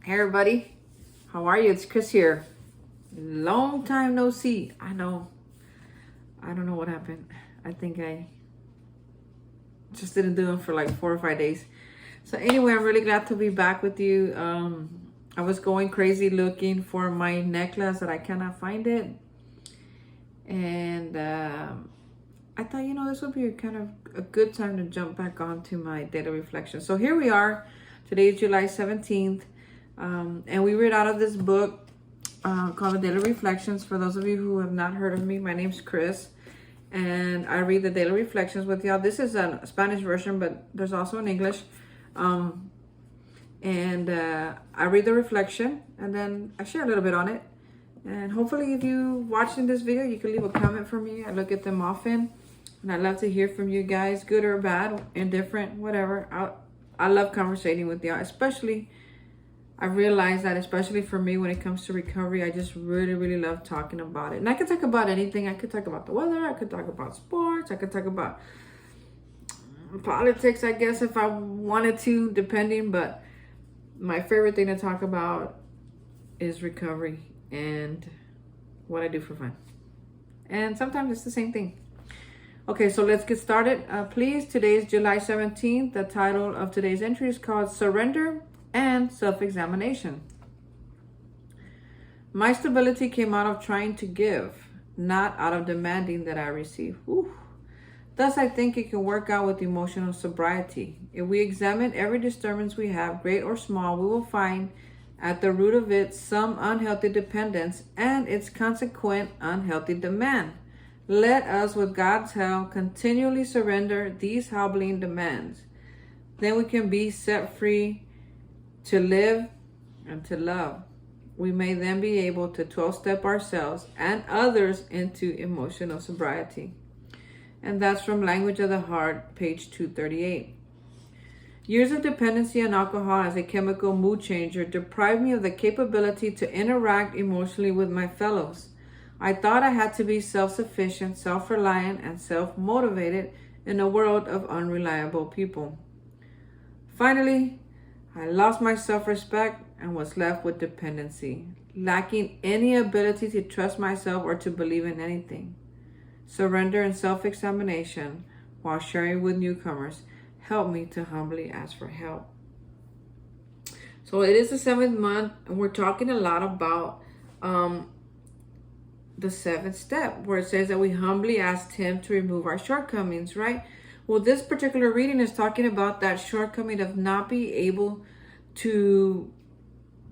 Hey everybody, how are you? It's Chris here. Long time no see. I know. I don't know what happened. I think I just didn't do them for like 4 or 5 days. So anyway, I'm really glad to be back with you. I was going crazy looking for my necklace that I cannot find it. And I thought, this would be a kind of a good time to jump back onto my daily reflection. So here we are. Today is July 17th. And we read out of this book called The Daily Reflections. For those of you who have not heard of me, my name's Chris. And I read the Daily Reflections with y'all. This is a Spanish version, but there's also an English. And I read the reflection and then I share a little bit on it. And hopefully if you watching this video, you can leave a comment for me. I look at them often. And I love to hear from you guys, good or bad, indifferent, whatever. I love conversating with y'all, especially... I realized that especially for me when it comes to recovery, I just really, really love talking about it. And I could talk about anything. I could talk about the weather. I could talk about sports. I could talk about politics, I guess, if I wanted to, depending. But my favorite thing to talk about is recovery and what I do for fun. And sometimes it's the same thing. Okay, so let's get started. Please, today is July 17th. The title of today's entry is called Surrender and Self-Examination. My stability came out of trying to give, not out of demanding that I receive. Whew. Thus, I think it can work out with emotional sobriety. If we examine every disturbance we have, great or small, we will find at the root of it some unhealthy dependence and its consequent unhealthy demand. Let us, with God's help, continually surrender these hobbling demands. Then we can be set free to live and to love. We may then be able to 12-step ourselves and others into emotional sobriety. And that's from Language of the Heart, page 238. Years of dependency on alcohol as a chemical mood changer deprived me of the capability to interact emotionally with my fellows. I thought I had to be self-sufficient, self-reliant, and self-motivated in a world of unreliable people. Finally, I lost my self-respect and was left with dependency, lacking any ability to trust myself or to believe in anything. Surrender and self-examination while sharing with newcomers helped me to humbly ask for help. So it is the 7th month, and we're talking a lot about the 7th step, where it says that we humbly asked Him to remove our shortcomings, right? Well, this particular reading is talking about that shortcoming of not being able to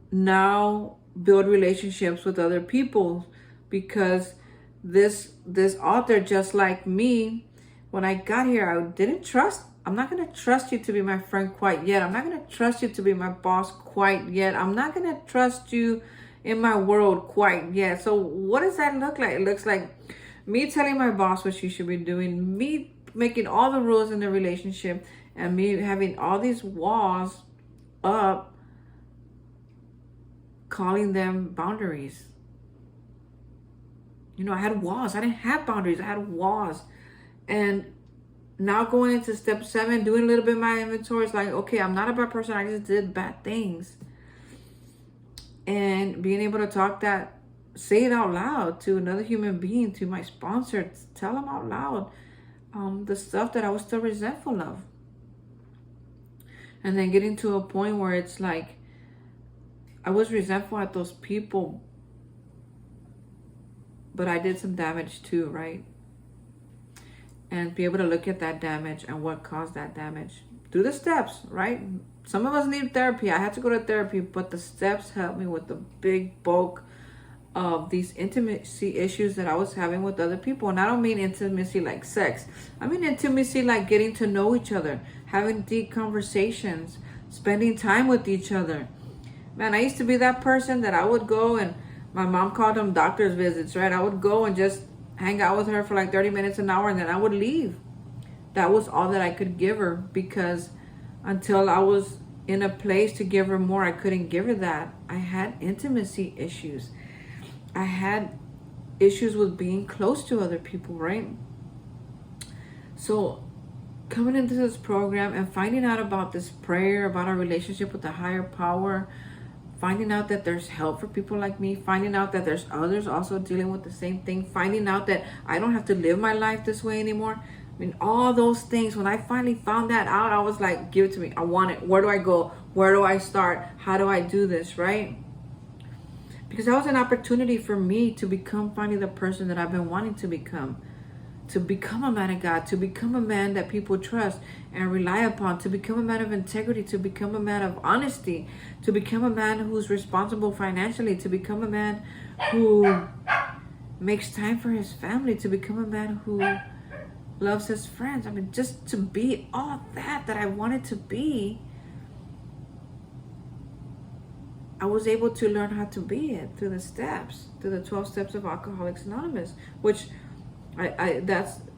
now build relationships with other people, because this author, just like me, when I got here, I didn't trust. I'm not going to trust you to be my friend quite yet. I'm not going to trust you to be my boss quite yet. I'm not going to trust you in my world quite yet. So what does that look like? It looks like me telling my boss what she should be doing, me making all the rules in the relationship, and me having all these walls up, calling them boundaries. I had walls. I didn't have boundaries. I had walls. And now going into step 7, doing a little bit of my inventory, it's like, okay, I'm not a bad person. I just did bad things. And being able to say it out loud to another human being, to my sponsor, tell them out loud the stuff that I was still resentful of. And then getting to a point where it's like, I was resentful at those people, but I did some damage too, right? And be able to look at that damage and what caused that damage. Do the steps, right? Some of us need therapy. I had to go to therapy, but the steps helped me with the big bulk of these intimacy issues that I was having with other people. And I don't mean intimacy like sex. I mean intimacy like getting to know each other, having deep conversations, spending time with each other. Man, I used to be that person that I would go, and my mom called them doctor's visits, right? I would go and just hang out with her for like 30 minutes, an hour, and then I would leave. That was all that I could give her, because until I was in a place to give her more, I couldn't give her that. I had intimacy issues. I had issues with being close to other people, right? So coming into this program and finding out about this prayer, about our relationship with the higher power, finding out that there's help for people like me, finding out that there's others also dealing with the same thing, finding out that I don't have to live my life this way anymore. I mean, all those things, when I finally found that out, I was like, give it to me. I want it. Where do I go? Where do I start? How do I do this, right? Because that was an opportunity for me to become finally the person that I've been wanting to become a man of God, to become a man that people trust and rely upon, to become a man of integrity, to become a man of honesty, to become a man who's responsible financially, to become a man who makes time for his family, to become a man who loves his friends. I mean, just to be all that I wanted to be, I was able to learn how to be it through the steps, through the 12 steps of Alcoholics Anonymous, which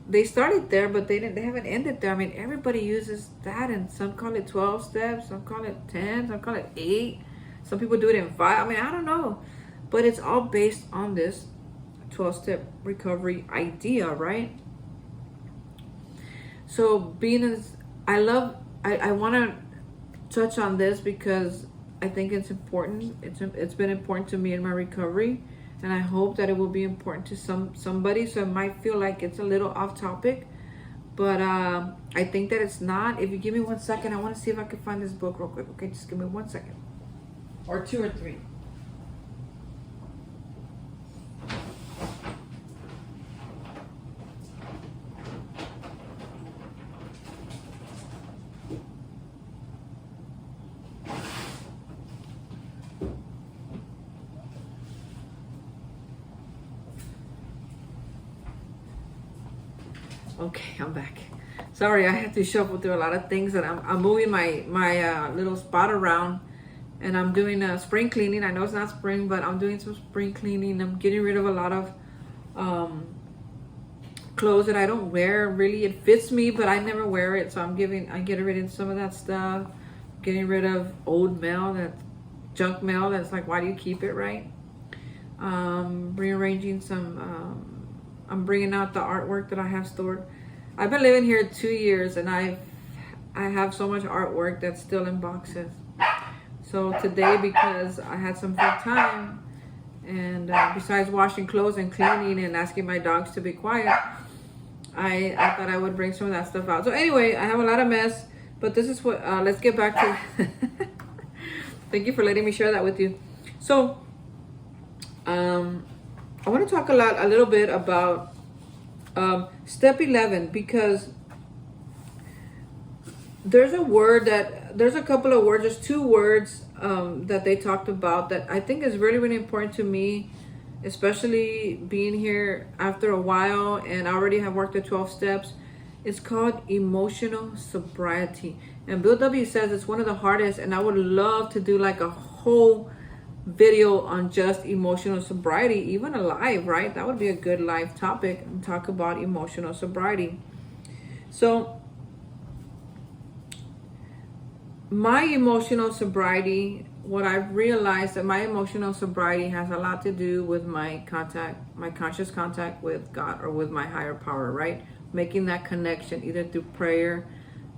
they started there, but they haven't ended there. I mean, everybody uses that, and some call it 12 steps, some call it 10, some call it 8, some people do it in 5. I mean, I don't know, but it's all based on this 12-step recovery idea, right? So I want to touch on this because I think it's important. It's been important to me in my recovery, and I hope that it will be important to somebody. So it might feel like it's a little off topic, but I think that it's not. If you give me 1 second, I want to see if I can find this book real quick. Okay, just give me 1 second, or 2 or 3. Okay, I'm back. Sorry, I had to shuffle through a lot of things, and I'm moving my little spot around, and I'm doing a spring cleaning. I know it's not spring, but I'm doing some spring cleaning. I'm getting rid of a lot of clothes that I don't wear. Really, it fits me, but I never wear it, so I'm getting rid of some of that stuff. Getting rid of old mail, that's junk mail. That's like, why do you keep it, right? Rearranging some. I'm bringing out the artwork that I have stored. I've been living here 2 years, and I have so much artwork that's still in boxes. So today, because I had some free time, and besides washing clothes and cleaning and asking my dogs to be quiet, I thought I would bring some of that stuff out. So anyway, I have a lot of mess, but this is what, let's get back to, thank you for letting me share that with you. So, I want to talk a little bit about step 11, because there's a couple of words, there's 2 words that they talked about that I think is really, really important to me, especially being here after a while, and I already have worked the 12 steps. It's called emotional sobriety. And Bill W. says it's one of the hardest, and I would love to do like a whole video on just emotional sobriety, even a live, right? That would be a good live topic, and talk about emotional sobriety. So my emotional sobriety, what I've realized that my emotional sobriety has a lot to do with my conscious contact with God or with my higher power, right? Making that connection either through prayer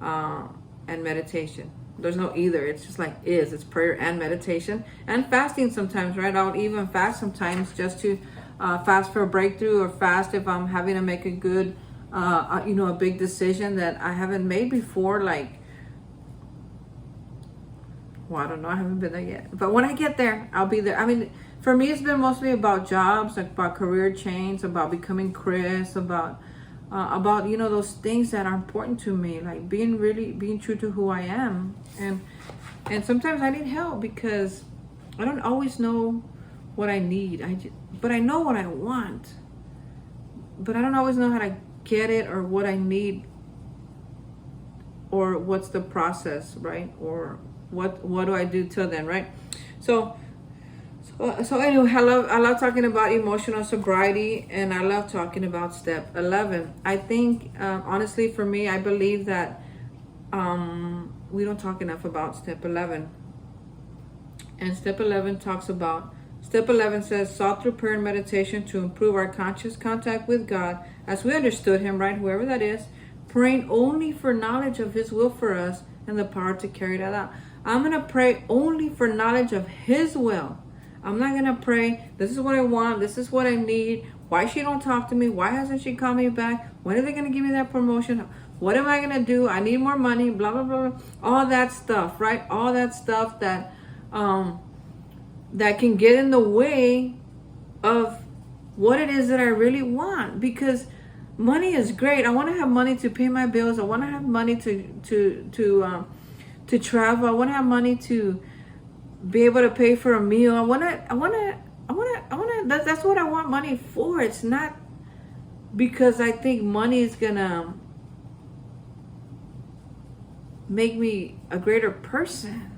and meditation. There's no either. It's just like it's prayer and meditation and fasting sometimes, right? I'll even fast sometimes just to fast for a breakthrough, or fast if I'm having to make a good, a big decision that I haven't made before. Like, well, I don't know. I haven't been there yet. But when I get there, I'll be there. I mean, for me, it's been mostly about jobs, like about career change, about becoming Chris, about those things that are important to me, like being true to who I am. And sometimes I need help because I don't always know what I need. But I know what I want, but I don't always know how to get it, or what I need, or what's the process, right? Or what do I do till then, right? So anyway, I love talking about emotional sobriety, and I love talking about step 11. I think, honestly, for me, I believe that we don't talk enough about step 11. And step 11 says, sought through prayer and meditation to improve our conscious contact with God as we understood Him, right? Whoever that is, praying only for knowledge of His will for us and the power to carry that out. I'm going to pray only for knowledge of His will. I'm not going to pray, this is what I want, this is what I need. Why she don't talk to me? Why hasn't she called me back? When are they going to give me that promotion? What am I going to do? I need more money, blah, blah, blah, blah. All that stuff, right? All that stuff that that can get in the way of what it is that I really want. Because money is great. I want to have money to pay my bills. I want to have money to travel. I want to have money to be able to pay for a meal. That's what I want money for. It's not because I think money is gonna make me a greater person.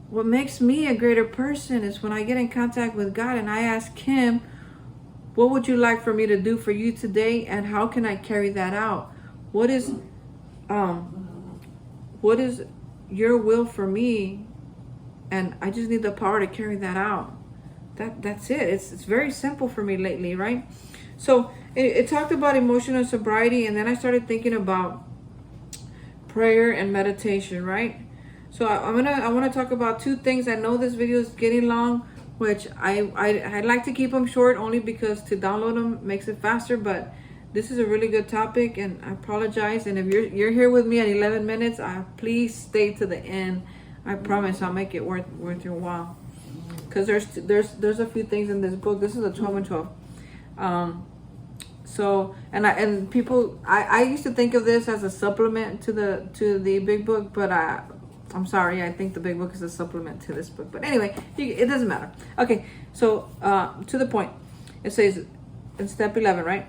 What makes me a greater person is when I get in contact with God and I ask Him, what would you like for me to do for you today, and how can I carry that out? What is your will for me, and I just need the power to carry that out. That's it. It's very simple for me lately, right? So it talked about emotional sobriety, and then I started thinking about prayer and meditation, right? So I want to talk about two things. I know this video is getting long, which I'd like to keep them short only because to download them makes it faster, but this is a really good topic, and I apologize. And if you're here with me at 11 minutes, please stay to the end. I promise I'll make it worth your while. Because there's a few things in this book. This is a 12 and 12. So and people, I used to think of this as a supplement to the big book, but I'm sorry, I think the big book is a supplement to this book. But anyway, it doesn't matter. Okay, so to the point. It says in step 11, right?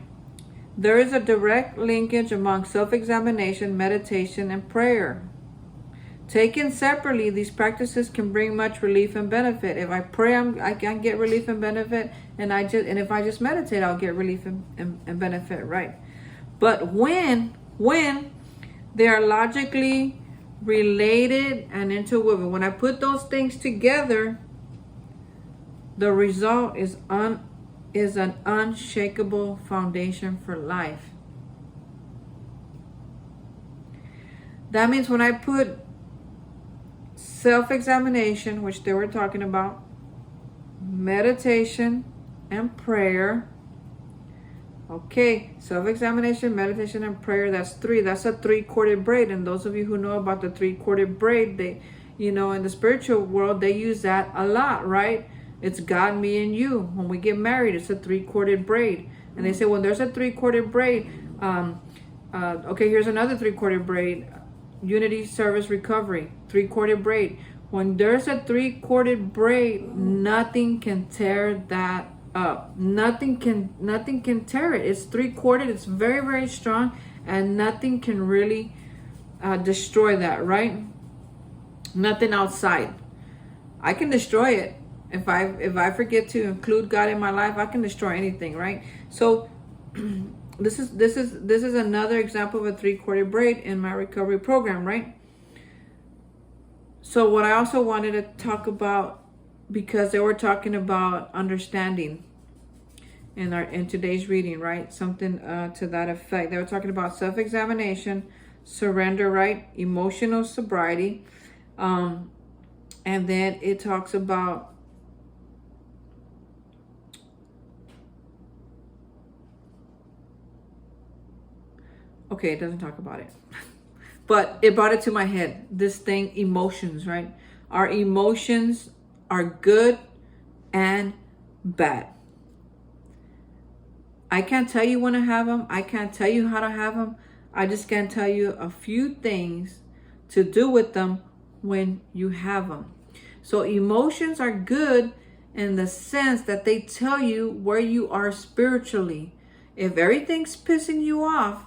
There is a direct linkage among self-examination, meditation, and prayer. Taken separately, these practices can bring much relief and benefit. If I pray, I can get relief and benefit, and if I just meditate, I'll get relief and benefit, right? But when they are logically related and interwoven, when I put those things together, the result is an unshakable foundation for life. That means when I put self-examination, which they were talking about, meditation, and prayer. Okay, self-examination, meditation, and prayer, that's three. That's a three-corded braid. And those of you who know about the three-corded braid, they, in the spiritual world, they use that a lot, right? It's God, me, and you. When we get married, it's a three-corded braid. And they say, when there's a three-corded braid, okay, here's another three-corded braid. Unity, service, recovery, three-corded braid. When there's a three-corded braid, nothing can tear that up. Nothing can tear it. It's three-corded. It's very, very strong, and nothing can really destroy that, right? Nothing outside. I can destroy it. If I forget to include God in my life, I can destroy anything, right? So this is another example of a three-corded braid in my recovery program, right? So what I also wanted to talk about, because they were talking about understanding in today's reading, right? Something to that effect. They were talking about self-examination, surrender, right? Emotional sobriety, and then it talks about okay, it doesn't talk about it. But it brought it to my head. This thing, emotions, right? Our emotions are good and bad. I can't tell you when to have them. I can't tell you how to have them. I just can tell you a few things to do with them when you have them. So emotions are good in the sense that they tell you where you are spiritually. If everything's pissing you off,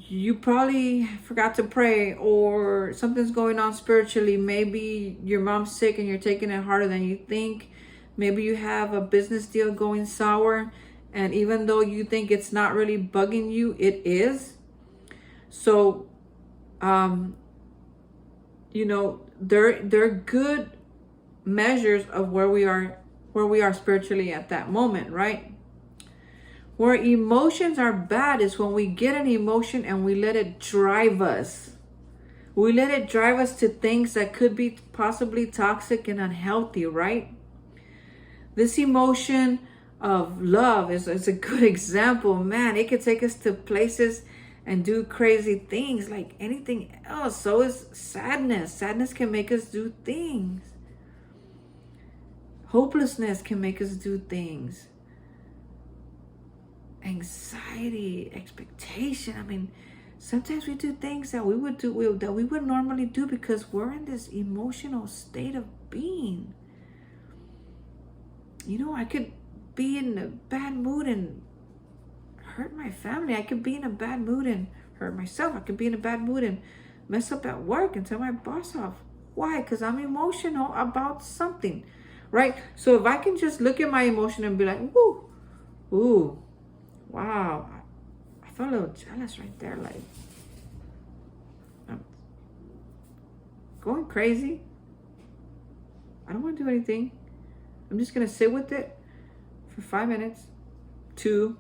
you probably forgot to pray, or something's going on spiritually. Maybe your mom's sick and you're taking it harder than you think. Maybe you have a business deal going sour, and even though you think it's not really bugging you, it is. So, they're good measures of where we are spiritually at that moment, right? Where emotions are bad is when we get an emotion and we let it drive us. We let it drive us to things that could be possibly toxic and unhealthy, right? This emotion of love is a good example. Man, it could take us to places and do crazy things like anything else. So is sadness. Sadness can make us do things. Hopelessness can make us do things. Anxiety, expectation. I mean, sometimes we do things that we would normally do because we're in this emotional state of being. You know, I could be in a bad mood and hurt my family. I could be in a bad mood and hurt myself. I could be in a bad mood and mess up at work and tell my boss off. Why? Because I'm emotional about something, right? So if I can just look at my emotion and be like, ooh, wow, I felt a little jealous right there. Like, I'm going crazy. I don't want to do anything. I'm just going to sit with it for 5 minutes, 2,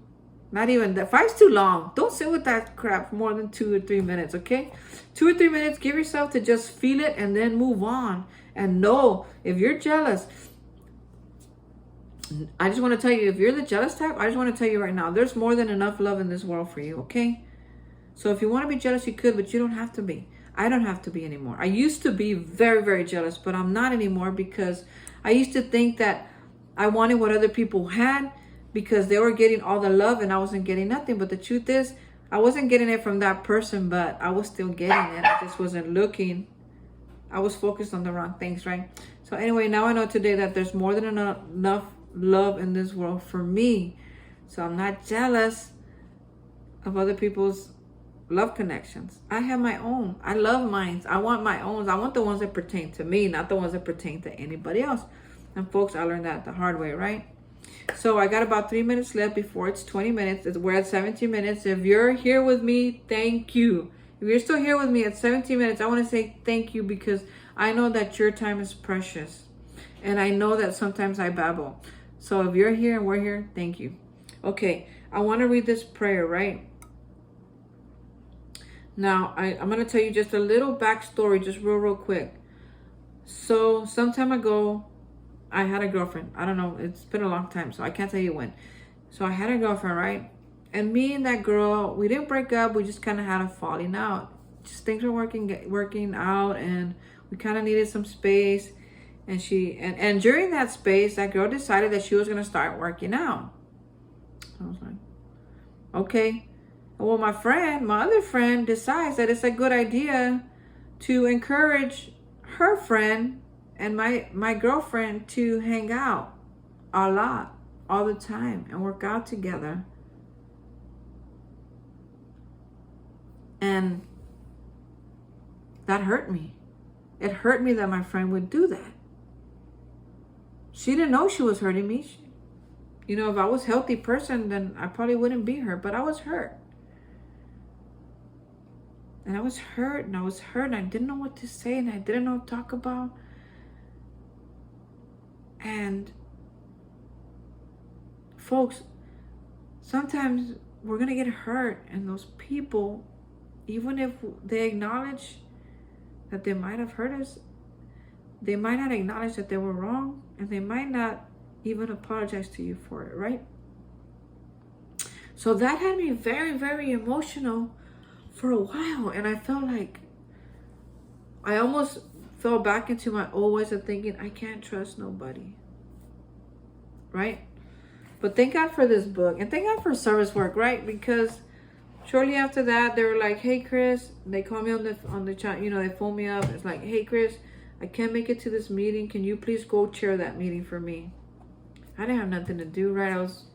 not even that. 5's too long. Don't sit with that crap for more than 2 or 3 minutes, okay? 2 or 3 minutes, give yourself to just feel it and then move on. And know, if you're jealous, I just want to tell you, if you're the jealous type, I just want to tell you right now, there's more than enough love in this world for you, okay? So if you want to be jealous, you could, but you don't have to be. I don't have to be anymore. I used to be very, very jealous, but I'm not anymore because I used to think that I wanted what other people had because they were getting all the love and I wasn't getting nothing. But the truth is, I wasn't getting it from that person, but I was still getting it. I just wasn't looking. I was focused on the wrong things, right? So anyway, now I know today that there's more than enough love in this world for me. So I'm not jealous of other people's love connections. I have my own. I love mine. I want my own. I want the ones that pertain to me, not the ones that pertain to anybody else. And folks, I learned that the hard way, right? So I got about 3 minutes left before it's 20 minutes. We're at 17 minutes. If you're here with me, thank you. If you're still here with me at 17 minutes, I want to say thank you because I know that your time is precious. And I know that sometimes I babble. So if you're here and we're here, thank you. Okay, I want to read this prayer, right? Now, I'm going to tell you just a little backstory, just real quick. So some time ago, I had a girlfriend. I don't know. It's been a long time, so I can't tell you when. So I had a girlfriend, right? And me and that girl, we didn't break up. We just kind of had a falling out. Just things were working out, and we kind of needed some space. And and during that space, that girl decided that she was going to start working out. I was like, okay. Well, my other friend decides that it's a good idea to encourage her friend and my girlfriend to hang out a lot, all the time, and work out together. And that hurt me. It hurt me that my friend would do that. She didn't know she was hurting me. If I was a healthy person, then I probably wouldn't be hurt, but I was hurt. And I was hurt, and I didn't know what to say, and I didn't know what to talk about. And folks, sometimes we're going to get hurt, and those people, even if they acknowledge that they might have hurt us, they might not acknowledge that they were wrong, and they might not even apologize to you for it, right? So that had me very, very emotional for a while, and I felt like I almost fell back into my old ways of thinking, I can't trust nobody, right? But thank God for this book, and thank God for service work, right? Because shortly after that, they were like, hey, Chris, they called me on the chat, they phoned me up. It's like, hey, Chris, I can't make it to this meeting. Can you please go chair that meeting for me? I didn't have nothing to do, right? I was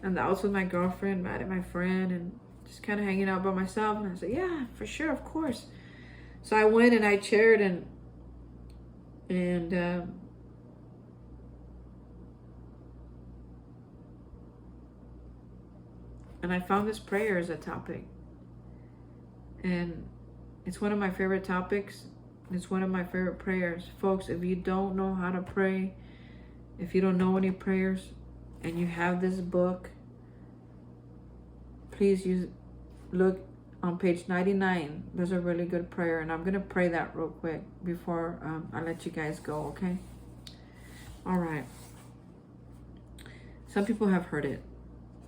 in the house with my girlfriend, mad at my friend, and just kind of hanging out by myself. And I said, yeah, for sure, of course. So I went and I chaired, and I found this prayer as a topic. And it's one of my favorite topics. It's one of my favorite prayers. Folks, if you don't know how to pray, if you don't know any prayers, and you have this book, please look on page 99, there's a really good prayer, and I'm going to pray that real quick before I let you guys go, okay? All right. Some people have heard it,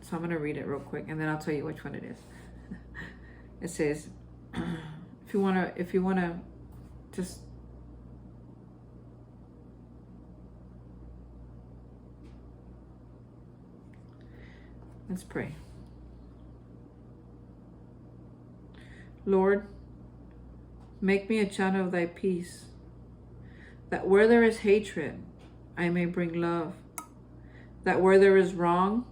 so I'm going to read it real quick, and then I'll tell you which one it is. It says, if you want to just let's pray. Lord, make me a channel of thy peace, that where there is hatred, I may bring love, that where there is wrong,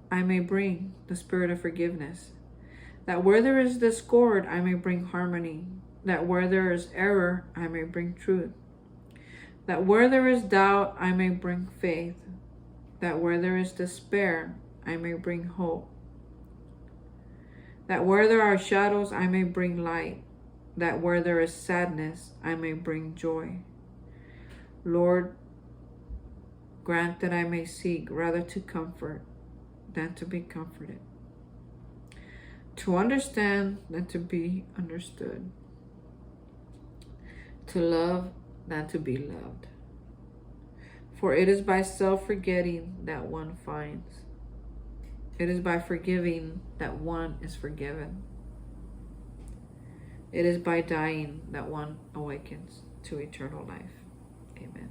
I may bring the spirit of forgiveness, that where there is discord, I may bring harmony, that where there is error, I may bring truth, that where there is doubt, I may bring faith, that where there is despair, I may bring hope, that where there are shadows, I may bring light, that where there is sadness, I may bring joy. Lord, grant that I may seek rather to comfort than to be comforted, to understand than to be understood, to love than to be loved. For it is by self-forgetting that one finds. It is by forgiving that one is forgiven. It is by dying that one awakens to eternal life. Amen.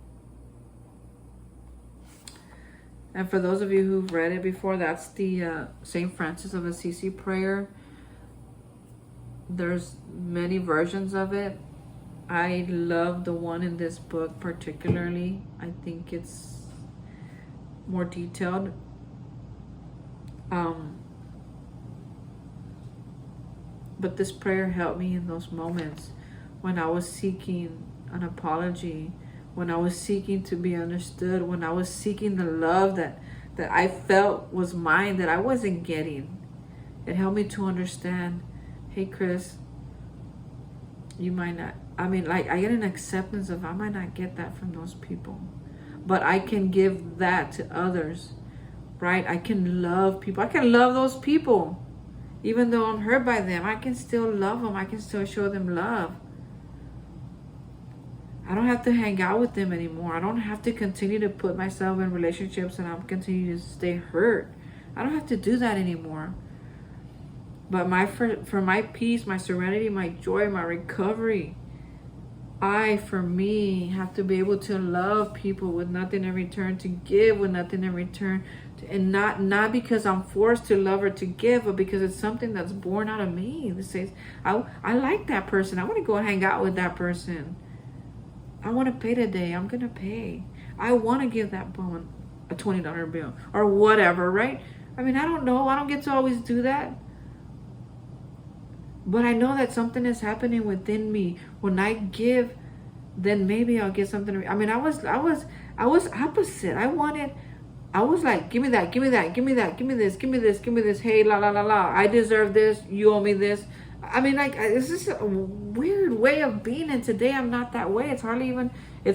And for those of you who've read it before, that's the St. Francis of Assisi prayer. There's many versions of it. I love the one in this book particularly. I think it's more detailed. But this prayer helped me in those moments when I was seeking an apology, when I was seeking to be understood, when I was seeking the love that I felt was mine that I wasn't getting. It helped me to understand, hey Chris, you might not, I get an acceptance of I might not get that from those people, but I can give that to others, right? I can love people. I can love those people. Even though I'm hurt by them, I can still love them. I can still show them love. I don't have to hang out with them anymore. I don't have to continue to put myself in relationships and I'm continue to stay hurt. I don't have to do that anymore. But for my peace, my serenity, my joy, my recovery, for me, have to be able to love people with nothing in return, to give with nothing in return, and not because I'm forced to love or to give, but because it's something that's born out of me. This says, I like that person. I want to go hang out with that person. I want to pay today. I'm going to pay. I want to give that woman a $20 bill or whatever, right? I don't know. I don't get to always do that. But I know that something is happening within me. When I give, then maybe I'll get something. I was opposite. I was like, give me that, give me that, give me that, give me this, give me this, give me this. Hey, la la la la. I deserve this. You owe me this. It's just a weird way of being. And today I'm not that way. It's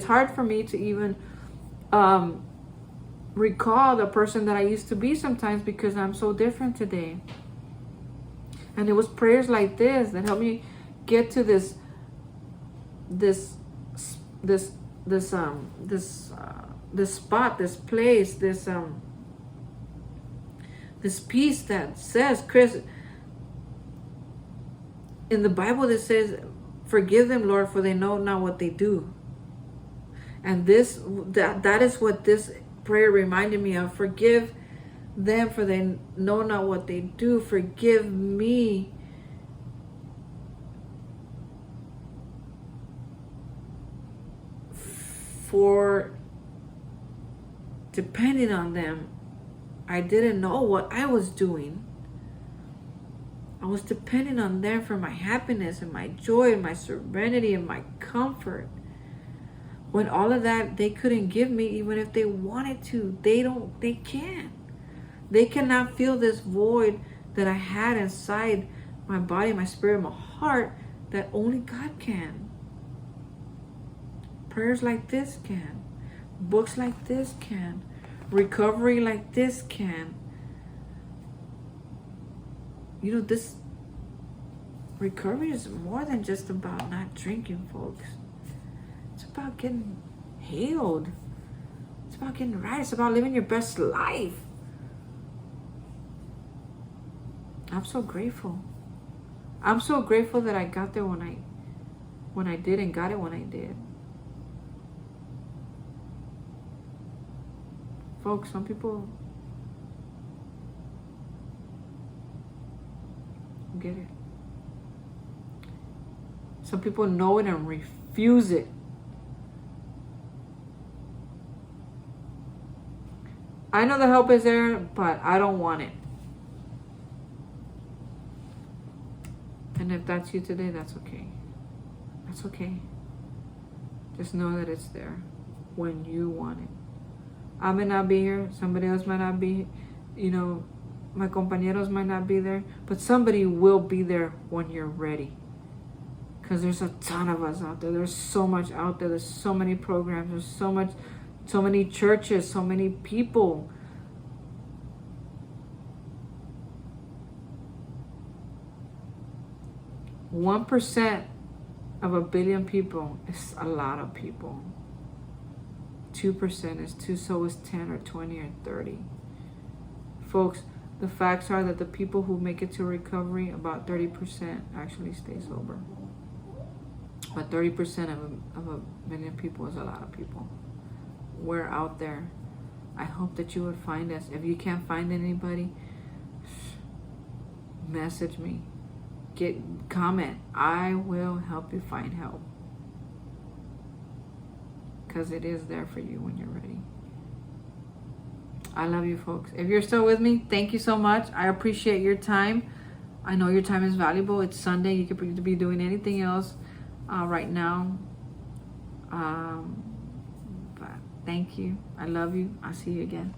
hard for me to even recall the person that I used to be sometimes because I'm so different today. And it was prayers like this that helped me get to this spot, this place, this peace that says, Chris, in the Bible that says, forgive them, Lord, for they know not what they do. And that is what this prayer reminded me of. Forgive them, for they know not what they do. Forgive me for depending on them. I didn't know what I was doing. I was depending on them for my happiness and my joy and my serenity and my comfort. When all of that they couldn't give me, even if they wanted to. They can't. They cannot fill this void that I had inside my body, my spirit, my heart, that only God can. Prayers like this can. Books like this can. Recovery like this can. Recovery is more than just about not drinking, folks. It's about getting healed. It's about getting right. It's about living your best life. I'm so grateful. I'm so grateful that I got there when I did and got it when I did. Folks, some people get it. Some people know it and refuse it. I know the help is there, but I don't want it. And if that's you today, that's okay. That's okay. Just know that it's there when you want it. I may not be here. Somebody else might not be. My compañeros might not be there. But somebody will be there when you're ready. Because there's a ton of us out there. There's so much out there. There's so many programs. There's so many churches, so many people. One 1% of a billion people is a lot of people. 2% is 2, so is 10 or 20 or 30. Folks, the facts are that the people who make it to recovery, about 30% actually stay sober. But 30% of a million people is a lot of people. We're out there. I hope that you would find us. If you can't find anybody, message me. Comment. I will help you find help. Because it is there for you when you're ready. I love you, folks. If you're still with me, thank you so much. I appreciate your time. I know your time is valuable. It's Sunday. You could be doing anything else right now. But thank you. I love you. I'll see you again.